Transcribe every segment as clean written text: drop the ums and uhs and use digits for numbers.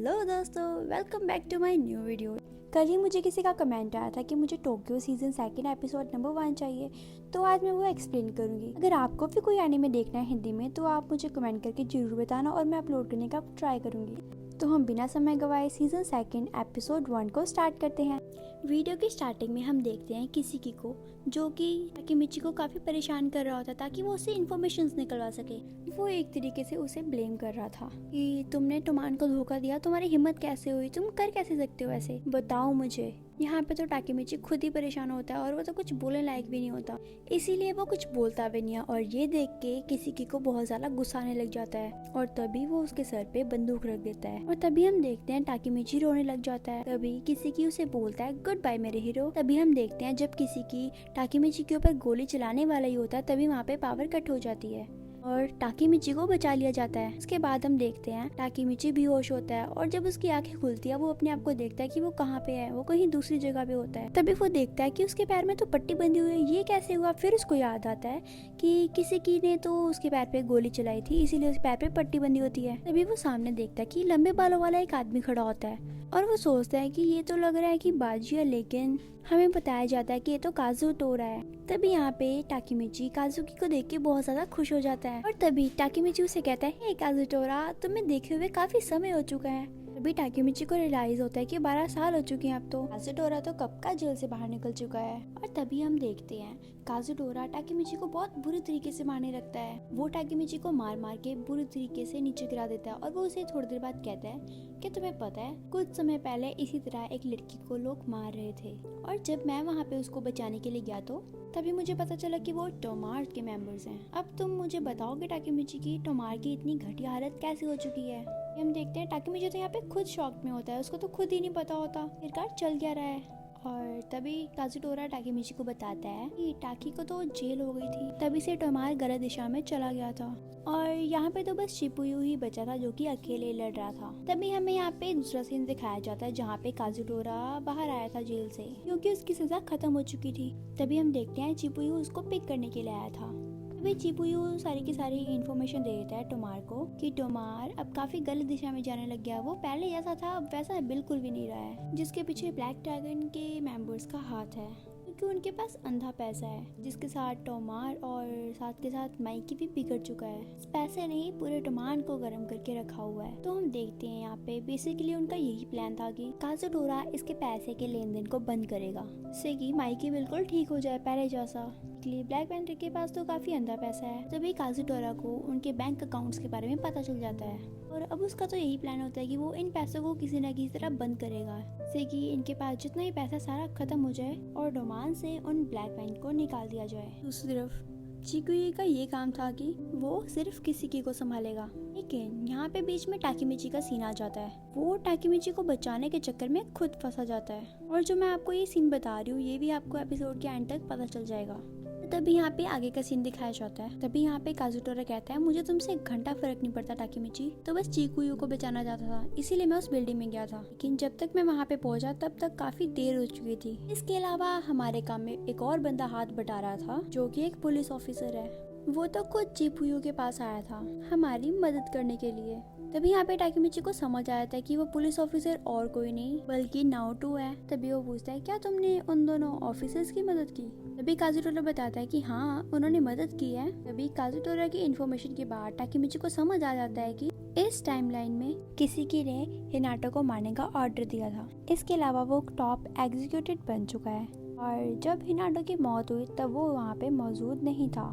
Hello दोस्तों, welcome back to my new video. कल ही मुझे किसी का कमेंट आया था कि मुझे टोक्यो सीजन 2 एपिसोड नंबर 1 चाहिए, तो आज मैं वो एक्सप्लेन करूंगी। अगर आपको भी कोई एनीमे देखना है हिंदी में तो आप मुझे कमेंट करके जरूर बताना और मैं अपलोड करने का ट्राई करूंगी। तो हम बिना समय गवाए सीजन 2 एपिसोड 1 को स्टार्ट करते हैं। वीडियो की स्टार्टिंग में हम देखते हैं किसी को जो कि ताकेमिची को काफी परेशान कर रहा होता ताकि वो उससे इन्फॉर्मेशन निकलवा सके। वो एक तरीके से उसे ब्लेम कर रहा था कि तुमने टोमान को धोखा दिया, तुम्हारी हिम्मत कैसे हुई, तुम कर कैसे सकते हो ऐसे, बताओ मुझे। यहाँ पे तो ताकेमिची खुद ही परेशान होता है और वो तो कुछ बोलने लायक भी नहीं होता, इसीलिए वो कुछ बोलता भी नहीं है। और ये देख के किसी को बहुत ज्यादा गुस्सा आने लग जाता है और तभी वो उसके सर पे बंदूक रख देता है। और तभी हम देखते हैं ताकेमिची रोने लग जाता है। तभी किसी उसे बोलता है गुड बाय मेरे हीरो। तभी हम देखते हैं जब किसी ताकेमिची के ऊपर गोली चलाने वाला ही होता है तभी वहाँ पे पावर कट हो जाती है और ताकेमिची को बचा लिया जाता है। उसके बाद हम देखते हैं ताकेमिची बेहोश होता है और जब उसकी आंखें खुलती है वो अपने आप को देखता है कि वो कहाँ पे है, वो कहीं दूसरी जगह पे होता है। तभी वो देखता है कि उसके पैर में तो पट्टी बंधी हुई है, ये कैसे हुआ। फिर उसको याद आता है कि किसी ने तो उसके पैर पे गोली चलाई थी, इसीलिए उसके पैर पे पट्टी बंधी होती है। तभी वो सामने देखता है कि लंबे बालों वाला एक आदमी खड़ा होता है और वो सोचता है कि ये तो लग रहा है कि बाजी है, लेकिन हमें बताया जाता है कि ये तो काजुटोरा है। तभी यहाँ पे ताकेमिची काजुकी को देख के बहुत ज्यादा खुश हो जाता है और तभी ताकेमिची उसे कहता है हे काजुटोरा, तुम्हें देखे हुए काफी समय हो चुका है। तभी ताकेमिची को रियलाइज होता है कि 12 साल हो चुके हैं अब तो। काजुटोरा तो कब का जेल से बाहर निकल चुका है। और तभी हम देखते हैं काजुटोरा ताकेमिची को बहुत बुरी तरीके से मारने लगता है। वो ताकेमिची को मार मार के बुरी तरीके से नीचे गिरा देता है और वो उसे थोड़ी देर बाद कहता है कि तुम्हें पता है कुछ समय पहले इसी तरह एक लड़की को लोग मार रहे थे और जब मैं वहाँ पे उसको बचाने के लिए गया तो तभी मुझे पता चला कि वो टोमार के मेंबर्स हैं। अब तुम मुझे बताओगे ताकेमिची की टोमार की इतनी घटिया हालत कैसे हो चुकी है। हम देखते हैं ताकेमिची तो यहाँ पे खुद शॉक में होता है, उसको तो खुद ही नहीं पता होता आखिरकार चल क्या रहा है। और तभी काजुटोरा ताकेमिची को बताता है कि टाकी को तो जेल हो गई थी, तभी से टोमार गलत दिशा में चला गया था और यहाँ पे तो बस चिपुयू ही बचा था जो कि अकेले लड़ रहा था। तभी हमें यहाँ पे दूसरा सीन दिखाया जाता है जहाँ पे काजुटोरा बाहर आया था जेल से क्योंकि उसकी सजा खत्म हो चुकी थी। तभी हम देखते हैं चिपुयू उसको पिक करने के लिए आया था। तभी चिपुयू सारी की सारी इन्फॉर्मेशन दे देता है टोमार को कि टोमार अब काफी गलत दिशा में जाने लग गया, वो पहले जैसा था अब वैसा बिल्कुल भी नहीं रहा है, जिसके पीछे ब्लैक ड्रैगन के मेंबर्स का हाथ है क्योंकि उनके पास अंधा पैसा है, जिसके साथ टोमार और साथ के साथ माइकी भी बिगड़ चुका है। इस पैसे ने ही पूरे टोमान को गर्म करके रखा हुआ है। तो हम देखते हैं यहाँ पे बेसिकली उनका यही प्लान था कि काजुटोरा इसके पैसे के लेन देन को बंद करेगा जिससे कि माइकी बिल्कुल ठीक हो जाए पहले जैसा। ब्लैक पैंथर के पास तो काफी अंधा पैसा है, तभी काजुटोरा को उनके बैंक अकाउंट्स के बारे में पता चल जाता है और अब उसका तो यही प्लान होता है कि वो इन पैसों को किसी न किसी तरह बंद करेगा जिससे कि इनके पास जितना ही पैसा सारा खत्म हो जाए और डोमान से उन ब्लैक बैंक को निकाल दिया जाए। दूसरी तरफ चिकुई का ये काम था कि वो सिर्फ किसी को संभालेगा, लेकिन यहाँ पे बीच में ताकेमिची का सीन आ जाता है। वो ताकेमिची को बचाने के चक्कर में खुद फंसा जाता है और जो मैं आपको ये सीन बता रही हूँ ये भी आपको एपिसोड के एंड तक पता चल जाएगा। तभी यहाँ पे आगे का सीन दिखाया जाता है। तभी यहाँ पे काजुटोरा कहता है मुझे तुमसे 1 घंटा फर्क नहीं पड़ता ताकेमिची, तो बस चिकुयू को बचाना चाहता था, इसीलिए मैं उस बिल्डिंग में गया था, लेकिन जब तक मैं वहाँ पे पहुँचा तब तक काफी देर हो चुकी थी। इसके अलावा हमारे काम में एक और बंदा हाथ बटा रहा था जो कि एक पुलिस ऑफिसर है। वो तो खुद चिकुयू के पास आया था हमारी मदद करने के लिए। तभी यहाँ पे ताकेमिची को समझ आया था कि वो पुलिस ऑफिसर और कोई नहीं बल्कि नाओटो है। तभी वो पूछता है क्या तुमने उन दोनों ऑफिसर्स की मदद की। तभी काजुटोरा बताता है कि हाँ उन्होंने मदद की है। तभी काजुटोरा की इन्फॉर्मेशन के बाद ताकेमिची को समझ आ जाता है कि इस टाइमलाइन में किसी ने हिनाटो को मारने का ऑर्डर दिया था। इसके अलावा वो टॉप एग्जीक्यूटिव बन चुका है और जब हिनाटो की मौत हुई तब वो वहाँ पे मौजूद नहीं था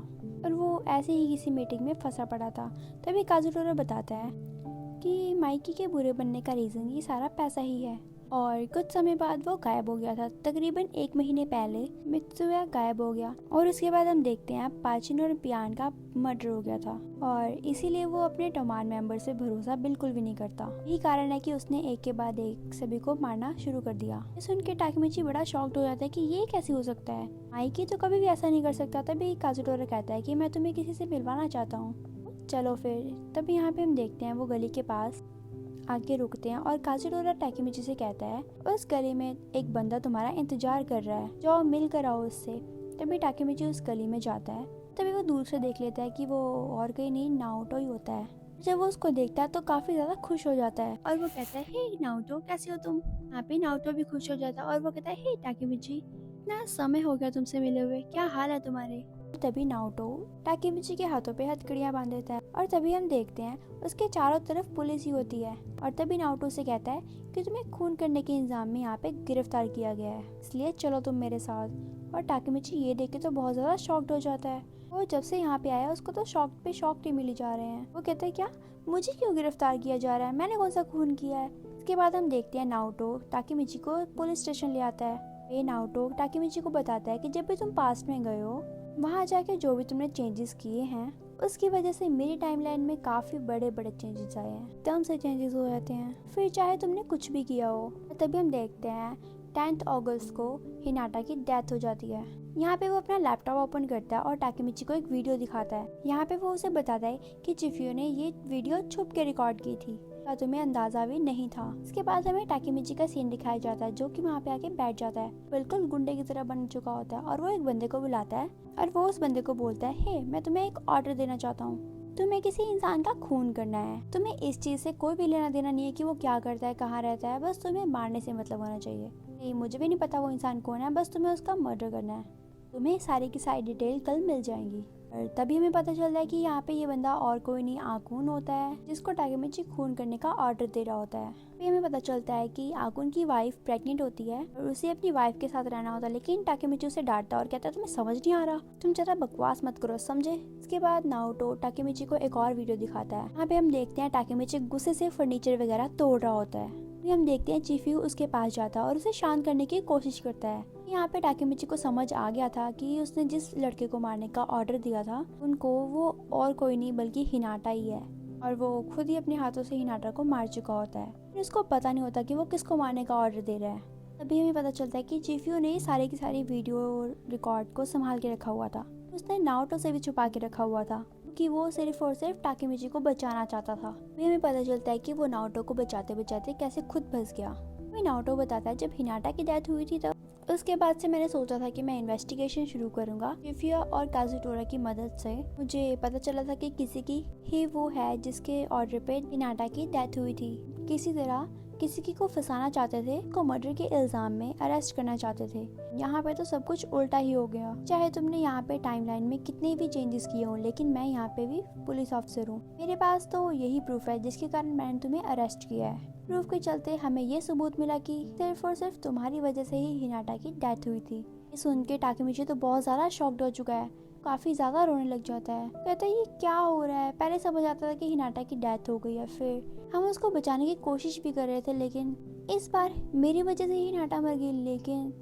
और वो ऐसे ही किसी मीटिंग में फंसा पड़ा था। तभी काजुटोरा बताता है कि माइकी के बुरे बनने का रीजन ये सारा पैसा ही है और कुछ समय बाद वो गायब हो गया था। तकरीबन 1 महीने पहले मित्सुया गायब हो गया और उसके बाद हम देखते हैं पाचिन और पियान का मर्डर हो गया था और इसीलिए वो अपने टोमान मेंबर से भरोसा बिल्कुल भी नहीं करता। यही कारण है कि उसने एक के बाद एक सभी को मारना शुरू कर दिया। ये सुन के ताकेमिची बड़ा शॉक्ड हो जाता है कि ये कैसे हो सकता है, माइकी तो कभी भी ऐसा नहीं कर सकता। तभी काजुटोरा कहता है कि मैं तुम्हें किसी से मिलवाना चाहता हूँ, चलो फिर। तभी यहाँ पे हम देखते हैं वो गली के पास आके रुकते हैं और काजुटोरा ताकेमिची से कहता है उस गली में एक बंदा तुम्हारा इंतजार कर रहा है, जाओ मिल कर आओ उससे। तभी ताकेमिची उस गली में जाता है। तभी वो दूर से देख लेता है कि वो और कहीं नहीं नाओटो ही होता है। जब वो उसको देखता है तो काफी ज्यादा खुश हो जाता है और वो कहता है, हे नारुतो, कैसे हो तुम। यहाँ पे नारुतो भी खुश हो जाता है और वो कहता है, हे टाकेमिची, इतना समय हो गया तुमसे मिले हुए, क्या हाल है तुम्हारे। तभी नारुतो टाकेमिची के हाथों पे हथकड़ियां बांध देता है और तभी हम देखते हैं उसके चारों तरफ पुलिस ही होती है। और तभी नारुतो से कहता है कि तुम्हें खून करने के इल्जाम में यहाँ पे गिरफ्तार किया गया है, इसलिए चलो तुम मेरे साथ। और टाकेमिची ये देख के तो बहुत ज्यादा शॉक्ड हो जाता है। वो जब से यहाँ पे आया उसको तो शॉक पे शॉक ही मिली जा रहे हैं। वो कहता है, क्या मुझे क्यों गिरफ्तार किया जा रहा है, मैंने कौन सा खून किया है। इसके बाद हम देखते हैं नारुतो टाकेमिची को पुलिस स्टेशन ले आता है। ये नारुतो टाकेमिची को बताता है कि जब भी तुम पास्ट में गए हो, वहाँ जाके जो भी तुमने चेंजेस किए हैं उसकी वजह से मेरी टाइमलाइन में काफी बड़े बड़े चेंजेस आए हैं, एकदम से चेंजेस हो जाते हैं, फिर चाहे तुमने कुछ भी किया हो। तभी हम देखते हैं 10 अगस्त को हिनाटा की डेथ हो जाती है। यहाँ पे वो अपना लैपटॉप ओपन करता है और टाकेमिची को एक वीडियो दिखाता है। यहाँ पे वो उसे बताता है कि चिफ्यूयो ने ये वीडियो छुप के रिकॉर्ड की थी, का तुम्हें अंदाजा भी नहीं था। इसके बाद हमें टाकेमिची का सीन दिखाया जाता है जो कि वहाँ पे आके बैठ जाता है, बिल्कुल गुंडे की तरह बन चुका होता है। और वो एक बंदे को बुलाता है और वो उस बंदे को बोलता है, हे मैं तुम्हें एक ऑर्डर देना चाहता हूँ, तुम्हें किसी इंसान का खून करना है। तुम्हें इस चीज से कोई भी लेना देना नहीं है कि वो क्या करता है, कहाँ रहता है, बस तुम्हें मारने से मतलब होना चाहिए। नहीं, मुझे भी नहीं पता वो इंसान कौन है, बस तुम्हें उसका मर्डर करना है। तुम्हें सारी की सारी डिटेल कल मिल जाएंगी। और तभी हमें पता चलता है कि यहाँ पे ये बंदा और कोई नहीं आकुन होता है, जिसको टाकेमिची खून करने का ऑर्डर दे रहा होता है। फिर हमें पता चलता है कि आकुन की वाइफ प्रेग्नेंट होती है और उसे अपनी वाइफ के साथ रहना होता है, लेकिन टाकेमिची उसे डांटता और कहता है, तुम्हें समझ नहीं आ रहा, तुम ज्यादा बकवास मत करो, समझे। इसके बाद नारुतो टाकेमिची को एक और वीडियो दिखाता है। यहाँ पे हम देखते हैं टाकेमिची गुस्से से फर्नीचर वगैरह तोड़ रहा होता है। फिर हम देखते हैं चिफ्यू उसके पास जाता है और उसे शांत करने की कोशिश करता है। यहाँ पे टाकेमिची को समझ आ गया था कि उसने जिस लड़के को मारने का ऑर्डर दिया था उनको वो और कोई नहीं बल्कि हिनाटा ही है, और वो खुद ही अपने हाथों से हिनाटा को मार चुका होता है। फिर उसको पता नहीं होता कि वो किसको मारने का ऑर्डर दे रहा है। तभी हमें पता चलता है कि चिफ्यू ने सारे की सारी वीडियो रिकॉर्ड को संभाल के रखा हुआ था। उसने नारुतो से भी छुपा के रखा हुआ था कि वो सिर्फ और सिर्फ टाकेमिची को बचाना चाहता था। फिर हमें पता चलता है कि वो नारुतो को बचाते बचाते कैसे खुद फंस गया। वही नारुतो बताता है, जब हिनाटा की डेथ हुई थी तब उसके बाद से मैंने सोचा था कि मैं इन्वेस्टिगेशन शुरू करूंगा चिफ्यू और काजुटोरा की मदद से। मुझे पता चला था कि किसी की ही वो है जिसके ऑर्डर पे हिनाटा की डेथ हुई थी। किसी तरह किसी की को फंसाना चाहते थे, को मर्डर के इल्जाम में अरेस्ट करना चाहते थे। यहाँ पे तो सब कुछ उल्टा ही हो गया। चाहे तुमने यहाँ पे टाइमलाइन में कितने भी चेंजेस किए हों, लेकिन मैं यहाँ पे भी पुलिस ऑफिसर हूँ। मेरे पास तो यही प्रूफ है जिसके कारण मैंने तुम्हें अरेस्ट किया है। प्रूफ के चलते हमें ये सबूत मिला कि सिर्फ और सिर्फ तुम्हारी वजह से ही हिनाटा की डेथ हुई थी। ये सुन के टाकेमिची तो बहुत ज्यादा शॉक्ड हो चुका है, काफी ज्यादा रोने लग जाता है। कहता है, ये क्या हो रहा है। पहले समझ आता था कि हिनाटा की डेथ हो गई है, फिर हम उसको बचाने की कोशिश भी कर रहे थे, लेकिन इस बार मेरी वजह से ही हिनाटा मर गई। लेकिन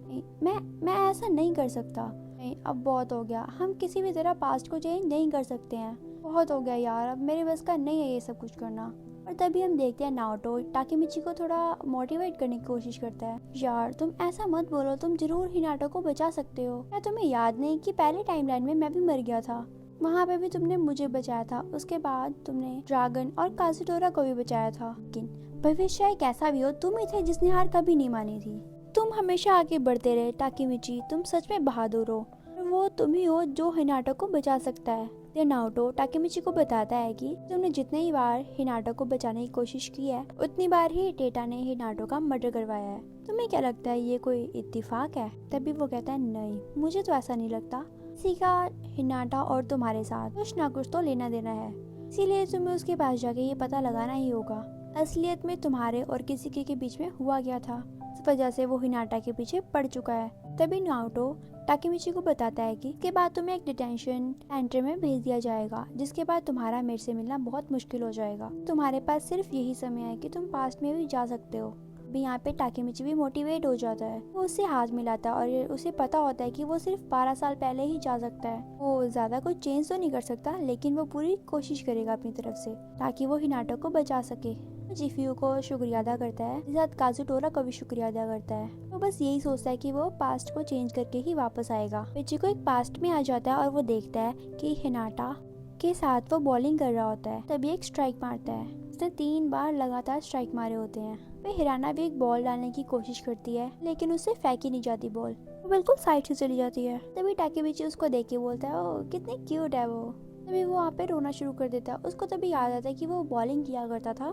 मैं ऐसा नहीं कर सकता। नहीं, अब बहुत हो गया। हम किसी भी तरह पास्ट को चेंज नहीं कर सकते हैं। बहुत हो गया यार, अब मेरे बस का नहीं है ये सब कुछ करना। और तभी हम देखते हैं नारुतो टाकेमिची को थोड़ा मोटिवेट करने की कोशिश करता है। यार तुम ऐसा मत बोलो, तुम जरूर हिनाटा को बचा सकते हो। क्या तुम्हें याद नहीं कि पहले टाइमलाइन में मैं भी मर गया था, वहाँ पे भी तुमने मुझे बचाया था। उसके बाद तुमने ड्रैगन और काजुटोरा को भी बचाया था। लेकिन भविष्य कैसा भी हो, तुम ही थे जिसने हार कभी नहीं मानी थी। तुम हमेशा आगे बढ़ते रहे टाकेमिची, तुम सच में बहादुर हो। वो तुम ही हो जो हिनाटा को बचा सकता है। नारुतो टाकेमिची को बताता है कि तुमने जितने ही बार हिनाटा को बचाने की कोशिश की है, उतनी बार ही टेटा ने हिनाटो का मर्डर करवाया है। तुम्हें क्या लगता है ये कोई इत्तेफाक है? तभी वो कहता है, नहीं, मुझे तो ऐसा नहीं लगता। किसी का हिनाटा और तुम्हारे साथ कुछ ना कुछ तो लेना देना है, इसीलिए तुम्हें उसके पास जाके ये पता लगाना ही होगा असलियत में तुम्हारे और किसी के बीच में हुआ क्या था। इस वजह से वो हिनाटा के पीछे पड़ चुका है। तभी नारुतो टाकेमिची को बताता है कि इसके बाद तुम्हें एक डिटेंशन सेंटर में भेज दिया जाएगा, जिसके बाद तुम्हारा मेरे से मिलना बहुत मुश्किल हो जाएगा। तुम्हारे पास सिर्फ यही समय है कि तुम पास्ट में भी जा सकते हो। अभी यहाँ पे टाकेमिची भी मोटिवेट हो जाता है। वो उससे हाथ मिलाता है और उसे पता होता है कि वो सिर्फ 12 साल पहले ही जा सकता है। वो ज्यादा कुछ चेंज तो नहीं कर सकता, लेकिन वो पूरी कोशिश करेगा अपनी तरफ से ताकि वो हिनाटो को बचा सके। चिफ्यू को शुक्रिया अदा करता है, साथ काजुटोरा को भी शुक्रिया अदा करता है। वो बस यही सोचता है कि वो पास्ट को चेंज करके ही वापस आएगा। को एक पास्ट में आ जाता है और वो देखता है कि हिनाटा के साथ वो बॉलिंग कर रहा होता है। तभी एक स्ट्राइक मारता है। उसने 3 बार लगातार स्ट्राइक मारे होते हैं। फिर हिराना भी एक बॉल डालने की कोशिश करती है, लेकिन उससे फेंकी नहीं जाती बॉल, वो बिल्कुल साइड से चली जाती है। तभी टाकेमिची उसको देख के बोलता है, ओ कितनी क्यूट है वो। तभी वो वहाँ पे रोना शुरू कर देता है। उसको तभी याद आता है कि वो बॉलिंग किया करता था।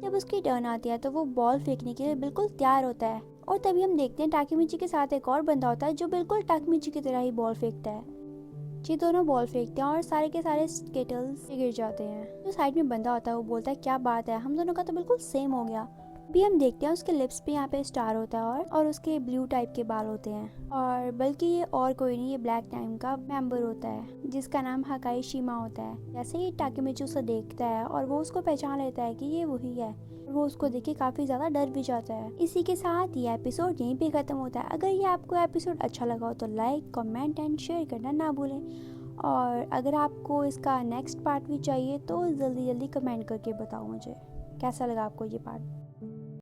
जब उसकी टर्न आती है तो वो बॉल फेंकने के लिए बिल्कुल तैयार होता है और तभी हम देखते हैं टाकीमिची के साथ एक और बंदा होता है जो बिल्कुल टाकीमिची की तरह ही बॉल फेंकता है। ये दोनों बॉल फेंकते हैं और सारे के सारे स्केटल्स गिर जाते हैं। जो साइड में बंदा होता है वो बोलता है क्या बात है, हम दोनों का तो बिल्कुल सेम हो गया। भी हम देखते हैं उसके लिप्स पे यहाँ पे स्टार होता है और उसके ब्लू टाइप के बाल होते हैं और बल्कि ये और कोई नहीं, ये ब्लैक टाइम का मेंबर होता है जिसका नाम हकाई शिमा होता है। जैसे ही टाकीमिची उसे देखता है और वो उसको पहचान लेता है कि ये वही है, वो उसको देख के काफी ज्यादा डर भी जाता है। इसी के साथ ये एपिसोड यहीं पे खत्म होता है। अगर ये आपको एपिसोड अच्छा लगा हो तो लाइक, कमेंट एंड शेयर करना ना भूलें और अगर आपको इसका नेक्स्ट पार्ट भी चाहिए तो जल्दी जल्दी कमेंट करके बताओ मुझे कैसा लगा आपको ये पार्ट।